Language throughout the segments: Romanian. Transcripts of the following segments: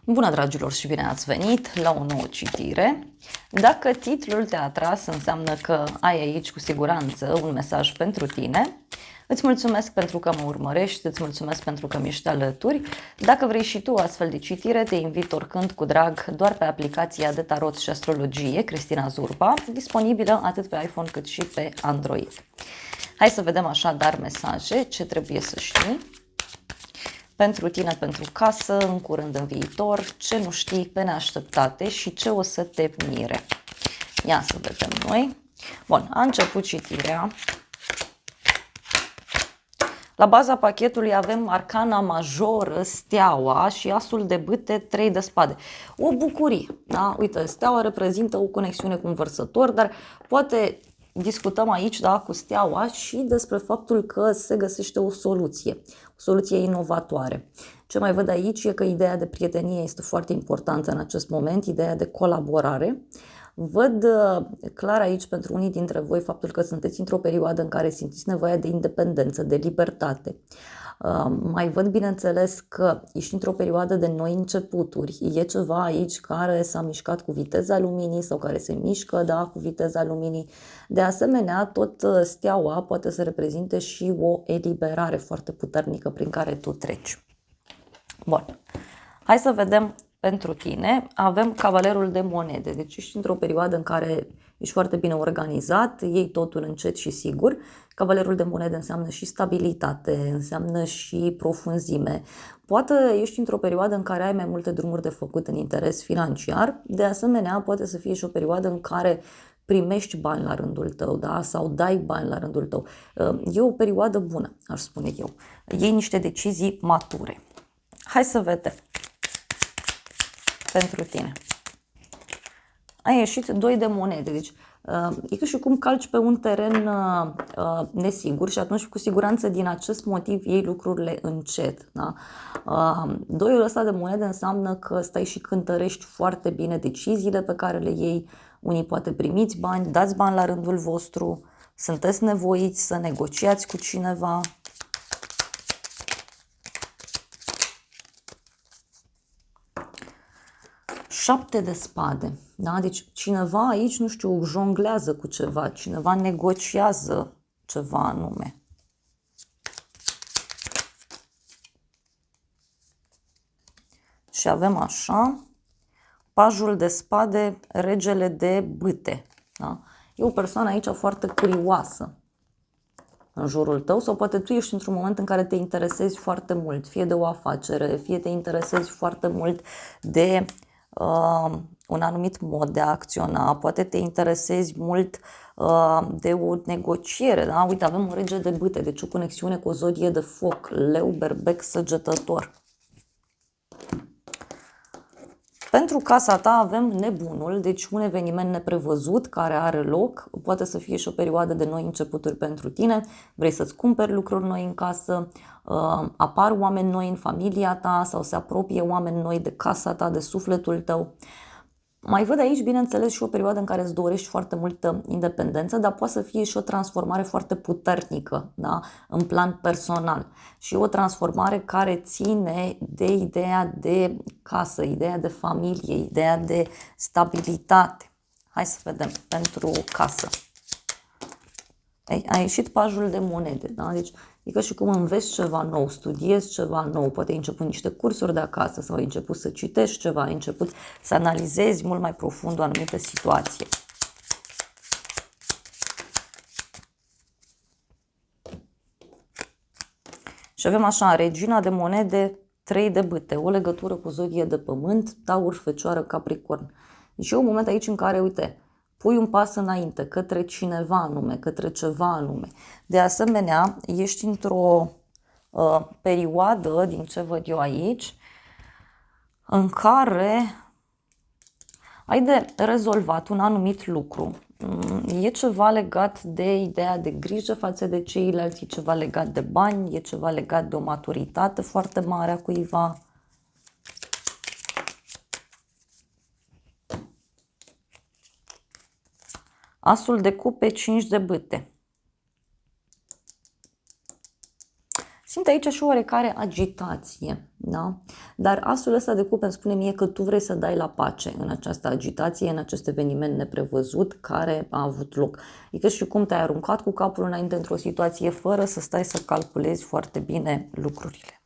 Bună, dragilor, și bine ați venit la o nouă citire. Dacă titlul te-a atras, înseamnă că ai aici cu siguranță un mesaj pentru tine. Îți mulțumesc pentru că mă urmărești, îți mulțumesc pentru că mi-ești alături. Dacă vrei și tu o astfel de citire, te invit oricând cu drag doar pe aplicația de tarot și astrologie Cristina Zurba, disponibilă atât pe iPhone cât și pe Android. Hai să vedem așadar mesaje, ce trebuie să știi pentru tine, pentru casă, în curând, în viitor, ce nu știi pe neașteptate și ce o să te mire. Ia să vedem noi. Bun, a început citirea. La baza pachetului avem arcana majoră, steaua și asul de bâte, 3 de spade. O bucurie, da? Uite, steaua reprezintă o conexiune cu un vărsător, dar poate discutăm aici, da, cu steaua și despre faptul că se găsește o soluție inovatoare. Ce mai văd aici e că ideea de prietenie este foarte importantă în acest moment, ideea de colaborare. Văd clar aici pentru unii dintre voi faptul că sunteți într-o perioadă în care simțiți nevoia de independență, de libertate. Mai văd, bineînțeles, că ești într-o perioadă de noi începuturi. E ceva aici care s-a mișcat cu viteza luminii sau care se mișcă, da, cu viteza luminii. De asemenea, tot steaua poate să reprezinte și o eliberare foarte puternică prin care tu treci. Bun, hai să vedem pentru tine. Avem cavalerul de monede, deci ești într-o perioadă în care ești foarte bine organizat, iei totul încet și sigur. Cavalerul de monede înseamnă și stabilitate, înseamnă și profunzime. Poate ești într-o perioadă în care ai mai multe drumuri de făcut în interes financiar, de asemenea poate să fie și o perioadă în care primești bani la rândul tău, da? Sau dai bani la rândul tău. E o perioadă bună, aș spune eu. Iei niște decizii mature. Hai să vedem pentru tine. A ieșit 2 de monede, deci e ca și cum calci pe un teren nesigur și atunci cu siguranță din acest motiv iei lucrurile încet. Da? Doiul ăsta de monede înseamnă că stai și cântărești foarte bine deciziile pe care le iei. Unii poate primiți bani, dați bani la rândul vostru, sunteți nevoiți să negociați cu cineva. Șapte de spade, da? Deci cineva aici, nu știu, jonglează cu ceva, cineva negociază ceva anume. Și avem așa, pajul de spade, regele de bâte, da? E o persoană aici foarte curioasă în jurul tău sau poate tu ești într-un moment în care te interesezi foarte mult, fie de o afacere, fie te interesezi foarte mult de un anumit mod de a acționa, poate te interesezi mult de o negociere, da? Uite, avem un rege de bâte, deci o conexiune cu o zodie de foc, leu, berbec, săgetător. Pentru casa ta avem nebunul, deci un eveniment neprevăzut care are loc, poate să fie și o perioadă de noi începuturi pentru tine, vrei să-ți cumperi lucruri noi în casă, apar oameni noi în familia ta sau se apropie oameni noi de casa ta, de sufletul tău. Mai văd aici, bineînțeles, și o perioadă în care îți dorești foarte multă independență, dar poate să fie și o transformare foarte puternică, da? În plan personal. Și o transformare care ține de ideea de casă, ideea de familie, ideea de stabilitate. Hai să vedem pentru casă. A ieșit pajul de monede, da? Deci e ca și cum înveți ceva nou, studiezi ceva nou, poate ai început niște cursuri de acasă sau ai început să citești ceva, ai început să analizezi mult mai profund o anumită situație. Și avem așa, regina de monede, 3 de bâte, o legătură cu zodie de pământ, Taur, Fecioară, Capricorn. Deci e un moment aici în care, uite, pui un pas înainte către cineva anume, către ceva anume. De asemenea, ești într-o perioadă, din ce văd eu aici, în care ai de rezolvat un anumit lucru. E ceva legat de ideea de grijă față de ceilalți, e ceva legat de bani, e ceva legat de o maturitate foarte mare a cuiva. Asul de cupe, 5 de bâte. Simt aici și oarecare agitație, da? dar asul ăsta de cupe îmi spune mie că tu vrei să dai la pace în această agitație, în acest eveniment neprevăzut care a avut loc. Adică și cum te-ai aruncat cu capul înainte într-o situație fără să stai să calculezi foarte bine lucrurile.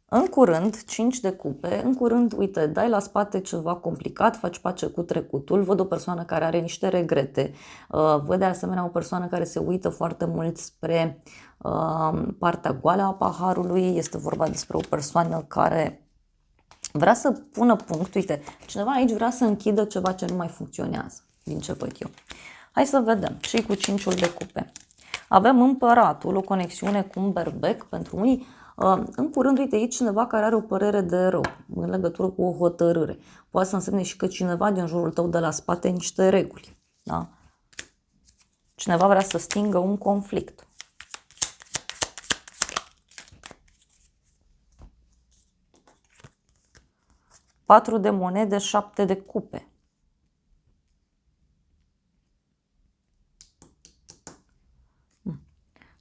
În curând, 5 de cupe, în curând, uite, dai la spate ceva complicat, faci pace cu trecutul, văd o persoană care are niște regrete, văd de asemenea o persoană care se uită foarte mult spre partea goală a paharului, este vorba despre o persoană care vrea să pună punct, uite, cineva aici vrea să închidă ceva ce nu mai funcționează, din ce văd eu. Hai să vedem, și cu 5-ul de cupe. Avem împăratul, o conexiune cu un berbec pentru unii. În curând, uite aici cineva care are o părere de rău în legătură cu o hotărâre. Poate să însemne și că cineva din jurul tău dă la spate niște reguli. Da? Cineva vrea să stingă un conflict. Patru de monede, 7 de cupe.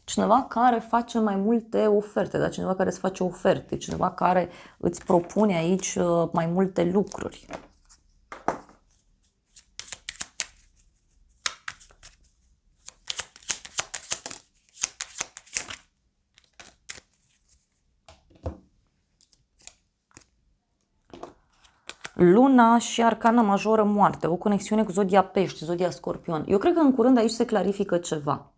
Cineva care face mai multe oferte, da? Cineva care îți face oferte, cineva care îți propune aici mai multe lucruri. Luna și arcana majoră moarte, o conexiune cu zodia pești, zodia scorpion. Eu cred că în curând aici se clarifică ceva.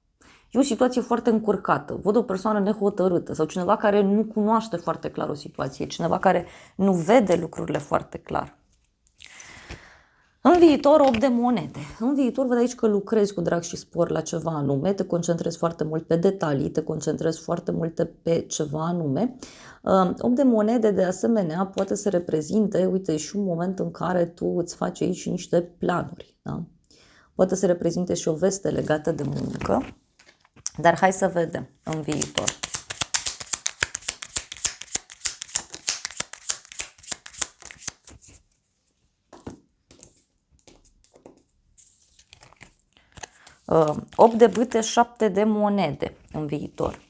E o situație foarte încurcată, văd o persoană nehotărâtă sau cineva care nu cunoaște foarte clar o situație, cineva care nu vede lucrurile foarte clar. În viitor, 8 de monede. În viitor văd aici că lucrezi cu drag și spor la ceva anume, te concentrezi foarte mult pe detalii, te concentrezi foarte mult pe ceva anume. 8 de monede, de asemenea, poate să reprezinte, uite, și un moment în care tu îți faci aici niște planuri. Da? Poate să reprezinte și o veste legată de muncă. Dar hai să vedem în viitor. Uh, 8 de bâte, 7 de monede în viitor.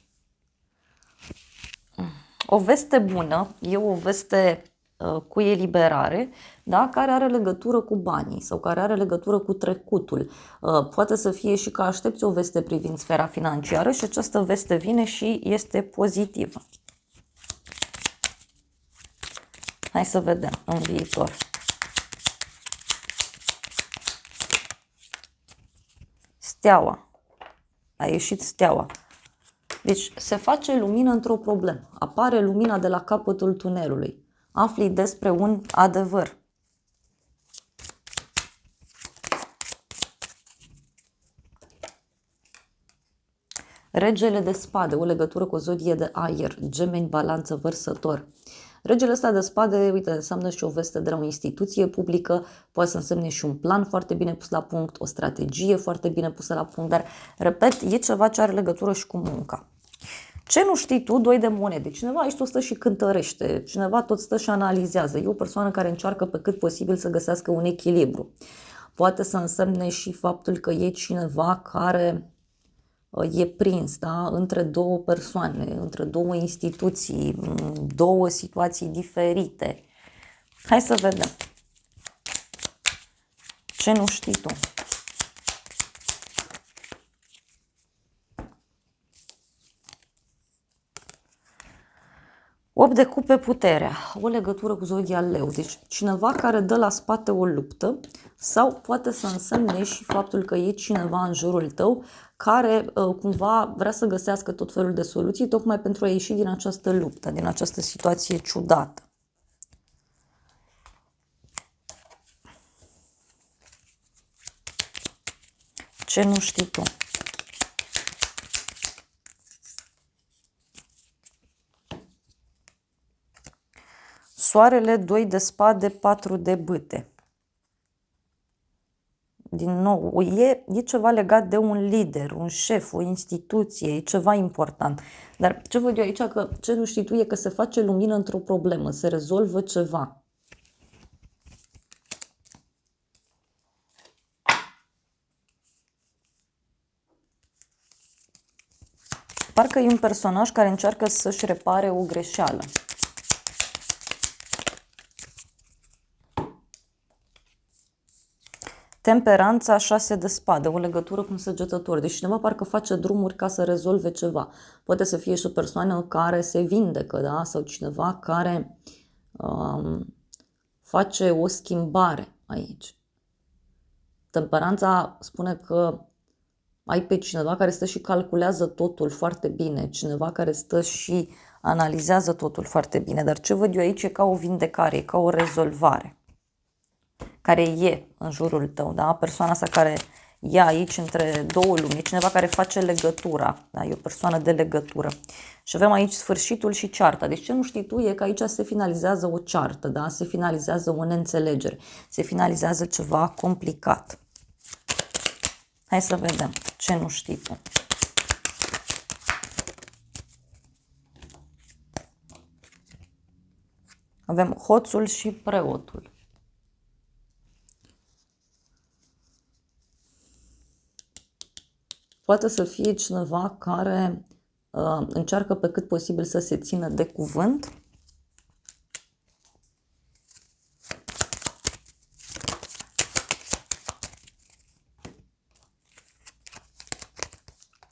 O veste bună, e o veste cu eliberare, da? Care are legătură cu banii sau care are legătură cu trecutul. Poate să fie și că aștepți o veste privind sfera financiară și această veste vine și este pozitivă. Hai să vedem în viitor. Steaua. A ieșit steaua. Deci se face lumină într-o problemă. Apare lumina de la capătul tunelului. Afli despre un adevăr. Regele de spade, o legătură cu o zodie de aer, Gemeni, Balanță, Vărsător. Regele ăsta de spade, uite, înseamnă și o veste de la o instituție publică, poate să însemne și un plan foarte bine pus la punct, o strategie foarte bine pusă la punct, dar, repet, e ceva ce are legătură și cu munca. Ce nu știi tu? 2 de monede. Cineva aici tot stă și cântărește, cineva tot stă și analizează. E o persoană care încearcă pe cât posibil să găsească un echilibru. Poate să însemne și faptul că e cineva care e prins, da? Între două persoane, între două instituții, două situații diferite. Hai să vedem. Ce nu știi tu? Opt de cupe, puterea, o legătură cu zodia leu, deci cineva care dă la spate o luptă sau poate să însemne și faptul că e cineva în jurul tău care cumva vrea să găsească tot felul de soluții tocmai pentru a ieși din această luptă, din această situație ciudată. Ce nu știi tu? Soarele, 2 de spade, 4 de bâte. Din nou, e ceva legat de un lider, un șef, o instituție, e ceva important. Dar ce văd eu aici, că ce nu știi tu e că se face lumină într-o problemă, se rezolvă ceva. Parcă e un personaj care încearcă să-și repare o greșeală. Temperanța, 6 de spade, o legătură cu un săgetător. Deci cineva parcă face drumuri ca să rezolve ceva. Poate să fie și o persoană care se vindecă, da? Sau cineva care face o schimbare aici. Temperanța spune că ai pe cineva care stă și calculează totul foarte bine, cineva care stă și analizează totul foarte bine. Dar ce văd eu aici e ca o vindecare, e ca o rezolvare care e în jurul tău, da? Persoana asta care e aici între două lumi, e cineva care face legătura, da? E o persoană de legătură. Și avem aici sfârșitul și cearta. Deci ce nu știi tu e că aici se finalizează o ceartă, da? Se finalizează o neînțelegere, se finalizează ceva complicat. Hai să vedem ce nu știi tu. Avem hoțul și preotul. Poate să fie cineva care încearcă pe cât posibil să se țină de cuvânt.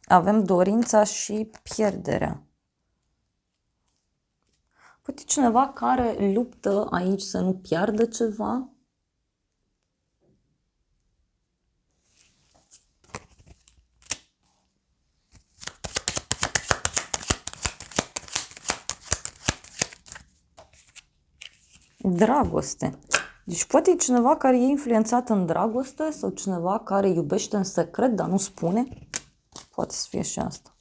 Avem dorința și pierderea. Poate cineva care luptă aici să nu piardă ceva. Dragoste. Deci poate e cineva care e influențat în dragoste sau cineva care iubește în secret, dar nu spune. Poate să fie și asta.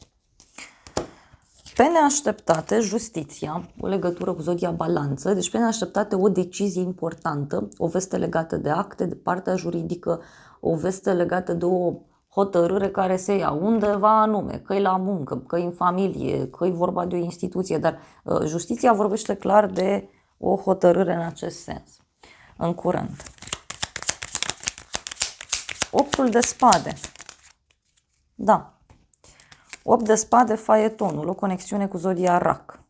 Pe neașteptate, justiția, o legătură cu zodia balanță, deci pe neașteptate o decizie importantă, o veste legată de acte, de partea juridică, o veste legată de o hotărâre care se ia undeva anume, că e la muncă, că e în familie, că e vorba de o instituție, dar justiția vorbește clar de o hotărâre în acest sens, în curând. Optul de spade. Da. 8 de spade, faetonul, o conexiune cu zodia rac.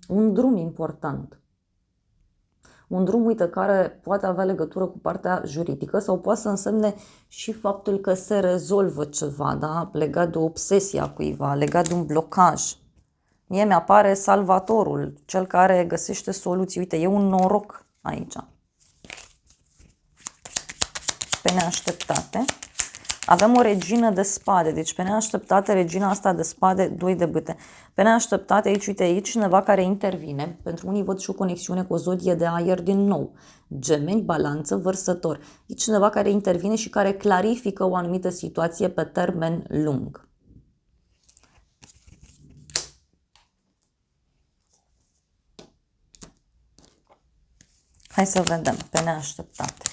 Un drum important. Un drum, uite, care poate avea legătură cu partea juridică sau poate să însemne și faptul că se rezolvă ceva, da? Legat de o obsesie a cuiva, legat de un blocaj. Mie mi-apare salvatorul, cel care găsește soluții. Uite, e un noroc aici. Pe neașteptate. Avem o regină de spade, deci pe neașteptate regina asta de spade, 2 de bâte. Pe neașteptate aici, uite aici, cineva care intervine, pentru unii văd și o conexiune cu o zodie de aer din nou. Gemeni, balanță, vărsător. E cineva care intervine și care clarifică o anumită situație pe termen lung. Hai să vedem, pe neașteptate.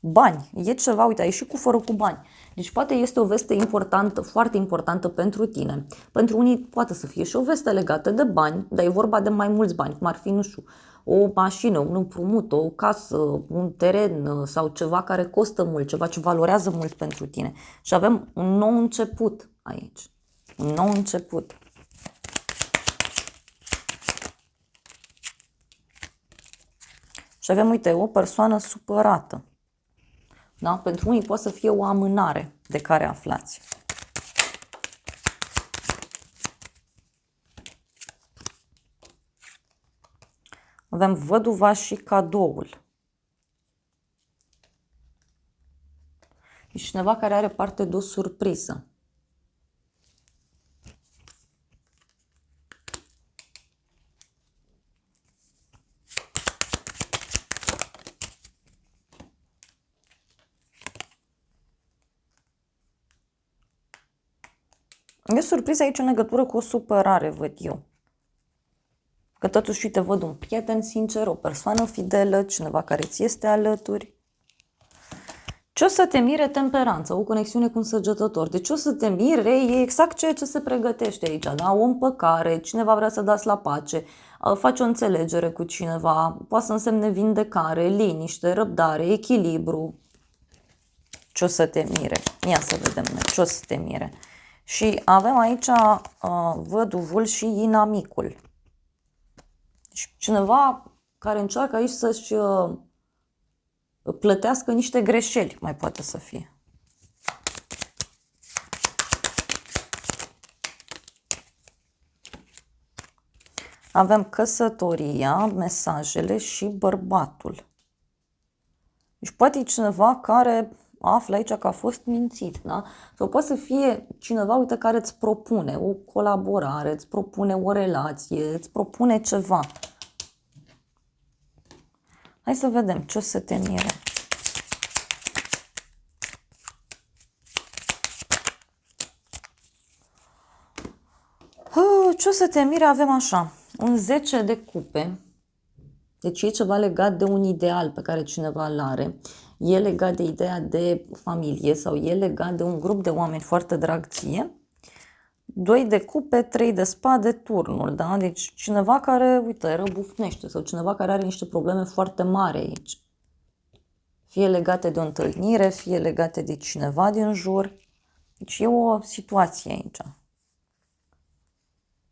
Bani. E ceva, uite, ai și cufărul cu bani. Deci poate este o veste importantă, foarte importantă pentru tine. Pentru unii poate să fie și o veste legată de bani, dar e vorba de mai mulți bani, cum ar fi, nu știu, o mașină, un împrumut, o casă, un teren sau ceva care costă mult, ceva ce valorează mult pentru tine. Și avem un nou început aici. Un nou început. Și avem, uite, o persoană supărată. Da? Pentru unii poate să fie o amânare de care aflați. Avem văduva și cadoul. E cineva care are parte de o surpriză. E surpriză aici în legătură cu o supărare, văd eu. Că totuși, uite, văd un prieten sincer, o persoană fidelă, cineva care ți este alături. Ce o să te mire temperanța, o conexiune cu un săgetător. Deci ce o să te mire e exact ceea ce se pregătește aici, da? O împăcare, cineva vrea să dați la pace, faci o înțelegere cu cineva, poate să însemne vindecare, liniște, răbdare, echilibru. Ce o să te mire? Ia să vedem ce o să te mire. Și avem aici văduvul și inamicul. Deci cineva care încearcă aici să-și plătească niște greșeli, mai poate să fie. Avem căsătoria, mesajele și bărbatul. Deci poate e cineva care află aici că a fost mințit, da? Sau poate să fie cineva, uite, care îți propune o colaborare, îți propune o relație, îți propune ceva. Hai să vedem ce o să te mire. Ce o să te mire? Avem așa, un 10 de cupe. Deci e ceva legat de un ideal pe care cineva îl are. E legat de ideea de familie sau e legat de un grup de oameni foarte drag ție. 2 de cupe, 3 de spade, turnul, da? Deci cineva care, uite, răbufnește sau cineva care are niște probleme foarte mari aici. Fie legate de o întâlnire, fie legate de cineva din jur. Deci e o situație aici.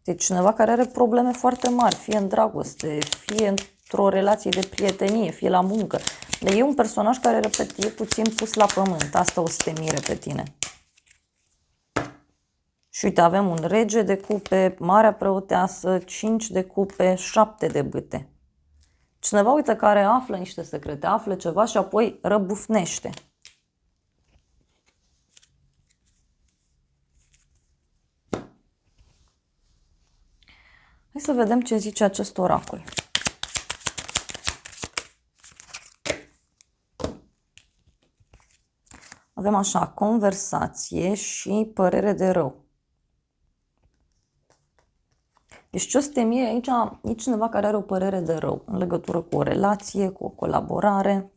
Deci cineva care are probleme foarte mari, fie în dragoste, fie într-o relație de prietenie, fie la muncă. Dar e un personaj care, repet, e puțin pus la pământ. Asta o să te mire pe tine. Și uite, avem un rege de cupe, marea preoteasă, 5 de cupe, 7 de bâte. Cineva, uite, care află niște secrete, află ceva și apoi răbufnește. Hai să vedem ce zice acest oracol. Avem așa, conversație și părere de rău. Deci ce o să te mire aici, e cineva care are o părere de rău în legătură cu o relație, cu o colaborare.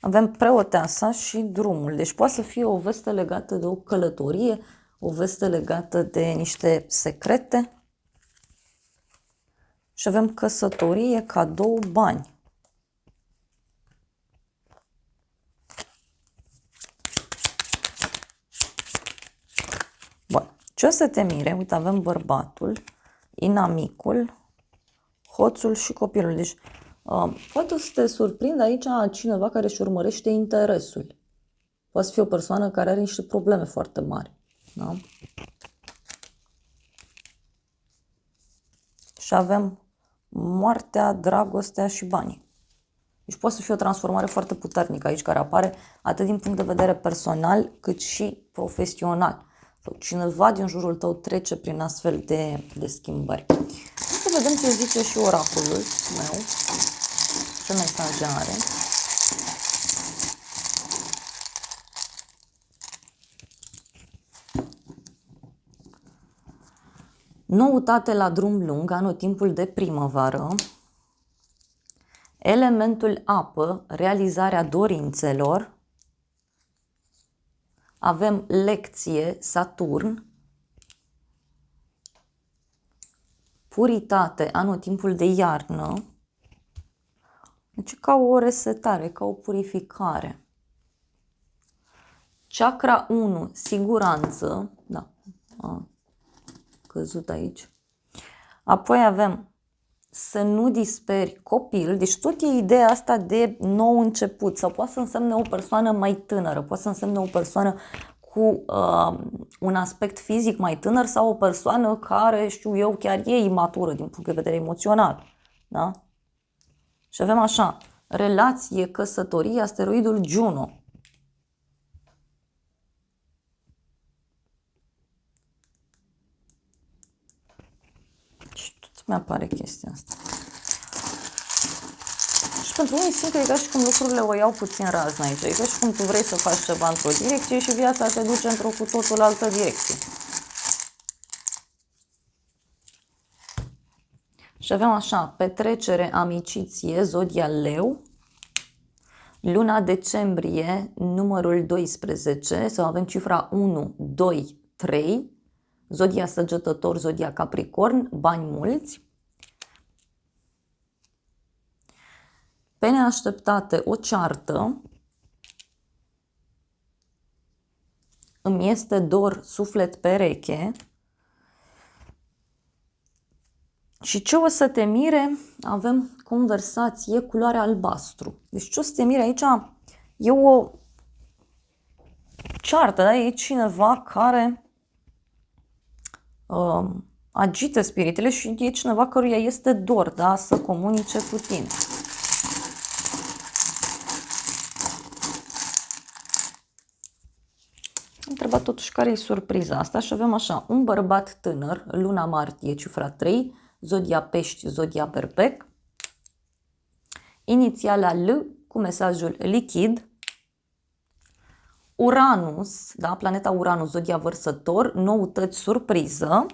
Avem preoteasa și drumul. Deci poate să fie o veste legată de o călătorie, o veste legată de niște secrete. Și avem căsătorie, cadou, bani. Bun. Ce o să te mire? Uite, avem bărbatul, inamicul, hoțul și copilul. Deci poate să te surprindă aici cineva care își urmărește interesul. Poate să fie o persoană care are niște probleme foarte mari. Da? Și avem moartea, dragostea și banii. Deci poate să fie o transformare foarte puternică aici care apare atât din punct de vedere personal cât și profesional. Sau cineva din jurul tău trece prin astfel de schimbări. Să vedem ce zice și oracolul meu. Ce mesaje are. Noutate la drum lung, anotimpul de primăvară. Elementul apă, realizarea dorințelor. Avem lecție, Saturn. Puritate, anotimpul de iarnă. Deci ca o resetare, ca o purificare. Chakra 1, siguranță. Da, a căzut aici. Apoi avem să nu disperi copil, deci tot e ideea asta de nou început sau poate să însemne o persoană mai tânără, poate să însemne o persoană cu un aspect fizic mai tânăr sau o persoană care, știu eu, chiar e imatură din punct de vedere emoțional. Da? Și avem așa, relație, căsătorie, asteroidul Juno. Și tot mi-apare chestia asta. Și pentru unii simt că e ca și cum lucrurile o iau puțin razna aici. E ca și cum tu vrei să faci ceva într-o direcție și viața te duce într-o cu totul altă direcție. Și avem așa, petrecere, amiciție, zodia Leu, luna decembrie, numărul 12, sau avem cifra 1, 2, 3, zodia Săgetător, zodia Capricorn, bani mulți. pe neașteptate o ceartă, îmi este dor suflet pereche și ce o să te mire? Avem conversație, culoare albastru. Deci ce o să te mire aici? E o ceartă, da? E cineva care agită spiritele și e cineva căruia este dor, da? Să comunice cu tine. Am întrebat totuși care e surpriza asta și avem așa, un bărbat tânăr, luna martie, cifra 3, zodia pești, zodia berbec, inițiala L cu mesajul lichid, Uranus, da, planeta Uranus, zodia vărsător, noutăți, surpriză,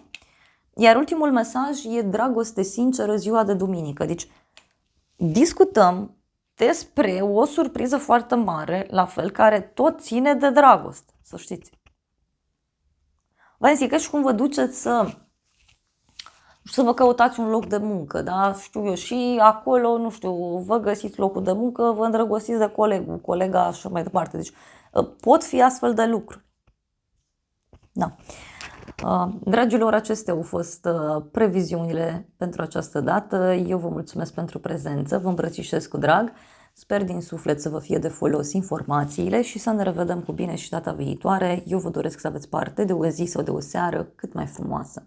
iar ultimul mesaj e dragoste sinceră, ziua de duminică. Deci discutăm despre o surpriză foarte mare, la fel, care tot ține de dragoste, să știți. V-am zis că și cum vă duceți să vă căutați un loc de muncă, da? Știu eu, și acolo, nu știu, vă găsiți locul de muncă, vă îndrăgostiți de colegul, colega și mai departe. Deci pot fi astfel de lucruri. Da. Dragilor, acestea au fost previziunile pentru această dată. Eu vă mulțumesc pentru prezență, vă îmbrățișez cu drag. Sper din suflet să vă fie de folos informațiile și să ne revedem cu bine și data viitoare. Eu vă doresc să aveți parte de o zi sau de o seară cât mai frumoasă.